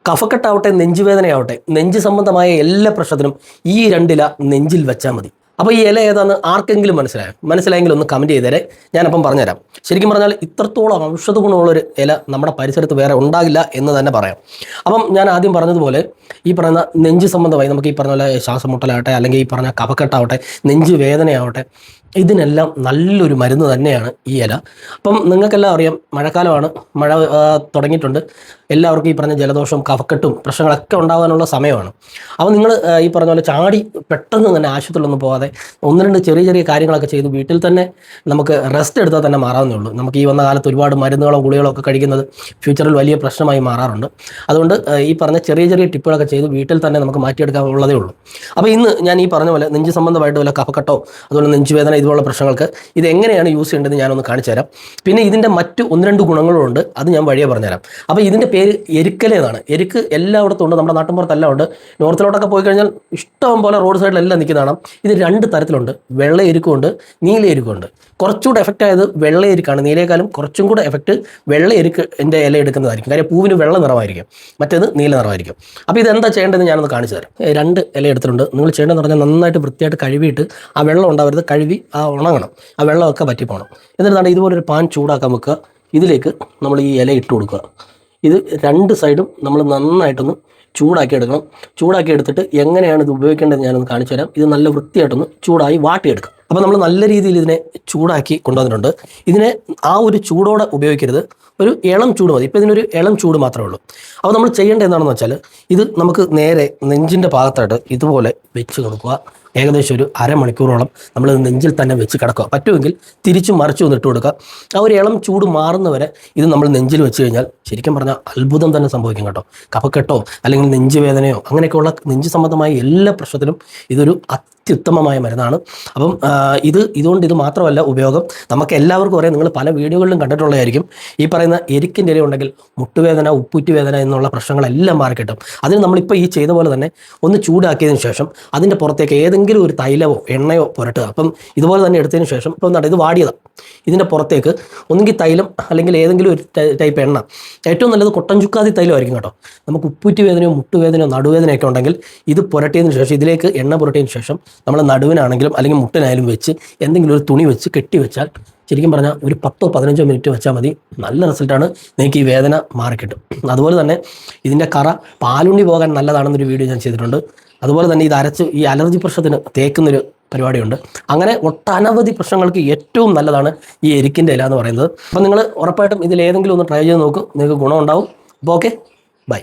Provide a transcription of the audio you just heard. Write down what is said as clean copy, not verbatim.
കഫക്കെട്ടാവട്ടെ നെഞ്ചുവേദനയാവട്ടെ നെഞ്ച് സംബന്ധമായ എല്ലാ പ്രശ്നത്തിനും ഈ രണ്ടില നെഞ്ചിൽ വെച്ചാൽ മതി. അപ്പോൾ ഈ ഇല ഏതാണെന്ന് ആർക്കെങ്കിലും മനസ്സിലായെങ്കിൽ ഒന്ന് കമൻറ്റ് ചെയ്തേരെ, ഞാനപ്പം പറഞ്ഞുതരാം. ശരിക്കും പറഞ്ഞാൽ ഇത്രത്തോളം ഔഷധ ഗുണമുള്ളൊരു ഇല നമ്മുടെ പരിസരത്ത് വേറെ ഉണ്ടാകില്ല എന്ന് തന്നെ പറയാം. അപ്പം ഞാൻ ആദ്യം പറഞ്ഞതുപോലെ ഈ പറയുന്ന നെഞ്ച് സംബന്ധമായി നമുക്ക് ഈ പറഞ്ഞ പോലെ ശ്വാസം മുട്ടലാവട്ടെ, അല്ലെങ്കിൽ ഈ പറഞ്ഞ കഫക്കെട്ടാവട്ടെ, നെഞ്ച് വേദനയാവട്ടെ, ഇതിനെല്ലാം നല്ലൊരു മരുന്ന് തന്നെയാണ് ഈ ഇല. അപ്പം നിങ്ങൾക്കെല്ലാം അറിയാം, മഴക്കാലമാണ്, മഴ തുടങ്ങിയിട്ടുണ്ട്. എല്ലാവർക്കും ഈ പറഞ്ഞ ജലദോഷവും കഫക്കെട്ടും പ്രശ്നങ്ങളൊക്കെ ഉണ്ടാകാനുള്ള സമയമാണ്. അപ്പോൾ നിങ്ങൾ ഈ പറഞ്ഞ പോലെ ചാടി പെട്ടെന്ന് തന്നെ ആശുപത്രിയിലൊന്നും പോകാതെ ഒന്ന് രണ്ട് ചെറിയ ചെറിയ കാര്യങ്ങളൊക്കെ ചെയ്ത് വീട്ടിൽ തന്നെ നമുക്ക് റെസ്റ്റ് എടുത്താൽ തന്നെ മാറാവുന്നേ ഉള്ളൂ. നമുക്ക് ഈ വന്ന കാലത്ത് ഒരുപാട് മരുന്നുകളോ ഗുളികളോ ഒക്കെ കഴിക്കുന്നത് ഫ്യൂച്ചറിൽ വലിയ പ്രശ്നമായി മാറാറുണ്ട്. അതുകൊണ്ട് ഈ പറഞ്ഞ ചെറിയ ചെറിയ ടിപ്പുകളൊക്കെ ചെയ്ത് വീട്ടിൽ തന്നെ നമുക്ക് മാറ്റിയെടുക്കാനുള്ളതേ ഉള്ളൂ. അപ്പോൾ ഇന്ന് ഞാൻ ഈ പറഞ്ഞ പോലെ നെഞ്ച് സംബന്ധമായിട്ട് വല്ല കഫക്കെട്ടോ അതുപോലെ നെഞ്ചുവേദന ഇതുപോലുള്ള പ്രശ്നങ്ങൾക്ക് ഇത് എങ്ങനെയാണ് യൂസ് ചെയ്യേണ്ടത് ഞാനൊന്ന് കാണിച്ചു തരാം. പിന്നെ ഇതിൻ്റെ മറ്റ് ഒന്ന് രണ്ട് ഗുണങ്ങളുണ്ട്, അത് ഞാൻ വഴിയെ പറഞ്ഞുതരാം. അപ്പോൾ ഇതിൻ്റെ പേര് എരിക്കലേതാണ്. എരിക്ക് എല്ലായിടത്തും ഉണ്ട്, നമ്മുടെ നാട്ടിൻപുറത്തെല്ലാം ഉണ്ട്. നോർത്തിലോട്ടൊക്കെ പോയി കഴിഞ്ഞാൽ ഇഷ്ടം പോലെ റോഡ് സൈഡിലെല്ലാം നിൽക്കുന്നതാണ്. ഇത് രണ്ട് തരത്തിലുണ്ട്, വെള്ള എരിക്കുമുണ്ട്, നീല എരിക്കുമുണ്ട്. കുറച്ചുകൂടെ എഫക്റ്റ് ആയത് വെള്ള എരിക്കാണ്. നീലയേക്കാളും കുറച്ചും കൂടെ എഫക്റ്റ് വെള്ള എരിക്കിൻ്റെ ഇല എടുക്കുന്നതായിരിക്കും. കാര്യം പൂവിന് വെള്ള നിറമായിരിക്കും, മറ്റേത് നീല നിറമായിരിക്കും. അപ്പോൾ ഇതെന്താ ചെയ്യേണ്ടതെന്ന് ഞാനൊന്ന് കാണിച്ചു തരാം. രണ്ട് ഇല എടുത്തിട്ടുണ്ട്. നിങ്ങൾ ചെയ്യേണ്ടതെന്ന് പറഞ്ഞാൽ നന്നായിട്ട് വൃത്തിയായിട്ട് കഴുകിയിട്ട് ആ വെള്ളം ഉണ്ടാവരുത്, കഴുകി ഉണങ്ങണം, ആ വെള്ളമൊക്കെ പറ്റിപ്പോകണം. എന്നിട്ടാണ് ഇതുപോലൊരു പാൻ ചൂടാക്കാൻ വെക്കുക. ഇതിലേക്ക് നമ്മൾ ഈ ഇല ഇട്ട് കൊടുക്കുക. ഇത് രണ്ട് സൈഡും നമ്മൾ നന്നായിട്ടൊന്ന് ചൂടാക്കി എടുക്കണം. ചൂടാക്കി എടുത്തിട്ട് എങ്ങനെയാണ് ഇത് ഉപയോഗിക്കേണ്ടത് ഞാനൊന്ന് കാണിച്ചു തരാം. ഇത് നല്ല വൃത്തിയായിട്ടൊന്ന് ചൂടായി വാട്ടിയെടുക്കാം. അപ്പോൾ നമ്മൾ നല്ല രീതിയിൽ ഇതിനെ ചൂടാക്കി കൊണ്ടുവന്നിട്ടുണ്ട്. ഇതിനെ ആ ഒരു ചൂടോടെ ഉപയോഗിക്കരുത്, ഒരു ഇളം ചൂട് മതി. ഇപ്പോൾ ഇതിനൊരു ഇളം ചൂട് മാത്രമേ ഉള്ളൂ. അപ്പോൾ നമ്മൾ ചെയ്യേണ്ടത് എന്താണെന്ന് വെച്ചാൽ ഇത് നമുക്ക് നേരെ നെഞ്ചിൻ്റെ ഭാഗത്തായിട്ട് ഇതുപോലെ വെച്ച് കൊടുക്കുക. ഏകദേശം ഒരു അരമണിക്കൂറോളം നമ്മൾ നെഞ്ചിൽ തന്നെ വെച്ച് കിടക്കുക. പറ്റുമെങ്കിൽ തിരിച്ചും മറിച്ചും ഒന്ന് ഇട്ട് കൊടുക്കുക. ആ ഒരു ഇളം ചൂട് മാറുന്നവരെ ഇത് നമ്മൾ നെഞ്ചിൽ വെച്ച് കഴിഞ്ഞാൽ ശരിക്കും പറഞ്ഞാൽ അത്ഭുതം തന്നെ സംഭവിക്കും കേട്ടോ. കഫക്കെട്ടോ അല്ലെങ്കിൽ നെഞ്ച് വേദനയോ അങ്ങനെയൊക്കെയുള്ള നെഞ്ച് സംബന്ധമായ എല്ലാ പ്രശ്നത്തിനും ഇതൊരു അത്യുത്തമമായ മരുന്നാണ്. അപ്പം ഇതുകൊണ്ട് ഇത് മാത്രമല്ല ഉപയോഗം, നമുക്ക് എല്ലാവർക്കും അറിയാം, നിങ്ങൾ പല വീഡിയോകളിലും കണ്ടിട്ടുള്ളതായിരിക്കും. ഈ പറയുന്ന എരിക്കിൻ്റെ ഇല ഉണ്ടെങ്കിൽ മുട്ടുവേദന, ഉപ്പൂറ്റി വേദന എന്നുള്ള പ്രശ്നങ്ങളെല്ലാം മാറിക്കിട്ടും. അതിന് നമ്മളിപ്പോൾ ഈ ചെയ്ത പോലെ തന്നെ ഒന്ന് ചൂടാക്കിയതിന് ശേഷം അതിൻ്റെ പുറത്തേക്ക് ഏതെങ്കിലും ഒരു തൈലമോ എണ്ണയോ പുരട്ടുക. അപ്പം ഇതുപോലെ തന്നെ എടുത്തതിന് ശേഷം ഇപ്പോൾ എന്താണ് ഇത് വാടിയതാണ്, ഇതിൻ്റെ പുറത്തേക്ക് ഒന്നുകിൽ തൈലം അല്ലെങ്കിൽ ഏതെങ്കിലും ഒരു ടൈപ്പ് എണ്ണ, ഏറ്റവും നല്ലത് കൊട്ടൻ ചുക്കാതി തൈലമായിരിക്കും കേട്ടോ. നമുക്ക് ഉപ്പൂറ്റി വേദനയോ മുട്ടുവേദനയോ നടുവേദനയൊക്കെ ഉണ്ടെങ്കിൽ ഇത് പുരട്ടിയതിന് ശേഷം ഇതിലേക്ക് എണ്ണ പുരട്ടിയതിന് ശേഷം നമ്മൾ നടുവിനാണെങ്കിലും അല്ലെങ്കിൽ മുട്ടിനായാലും വെച്ച് എന്തെങ്കിലും ഒരു തുണി വെച്ച് കെട്ടി വെച്ചാൽ ശരിക്കും പറഞ്ഞാൽ ഒരു 10-15 മിനിറ്റ് വെച്ചാൽ മതി. നല്ല റിസൾട്ടാണ്, നിങ്ങൾക്ക് ഈ വേദന മാറിക്കിട്ടും. അതുപോലെ തന്നെ ഇതിൻ്റെ കറ പാലുണ്ണി പോകാൻ നല്ലതാണെന്നൊരു വീഡിയോ ഞാൻ ചെയ്തിട്ടുണ്ട്. അതുപോലെ തന്നെ ഇത് അരച്ച് ഈ അലർജി പ്രശ്നത്തിന് തേക്കുന്നൊരു പരിപാടിയുണ്ട്. അങ്ങനെ ഒട്ടനവധി പ്രശ്നങ്ങൾക്ക് ഏറ്റവും നല്ലതാണ് ഈ എരിക്കിൻ്റെ ഇല എന്ന് പറയുന്നത്. അപ്പം നിങ്ങൾ ഉറപ്പായിട്ടും ഇതിലേതെങ്കിലും ഒന്ന് ട്രൈ ചെയ്ത് നോക്കും, നിങ്ങൾക്ക് ഗുണം ഉണ്ടാവും. അപ്പോൾ ഓക്കെ, ബൈ.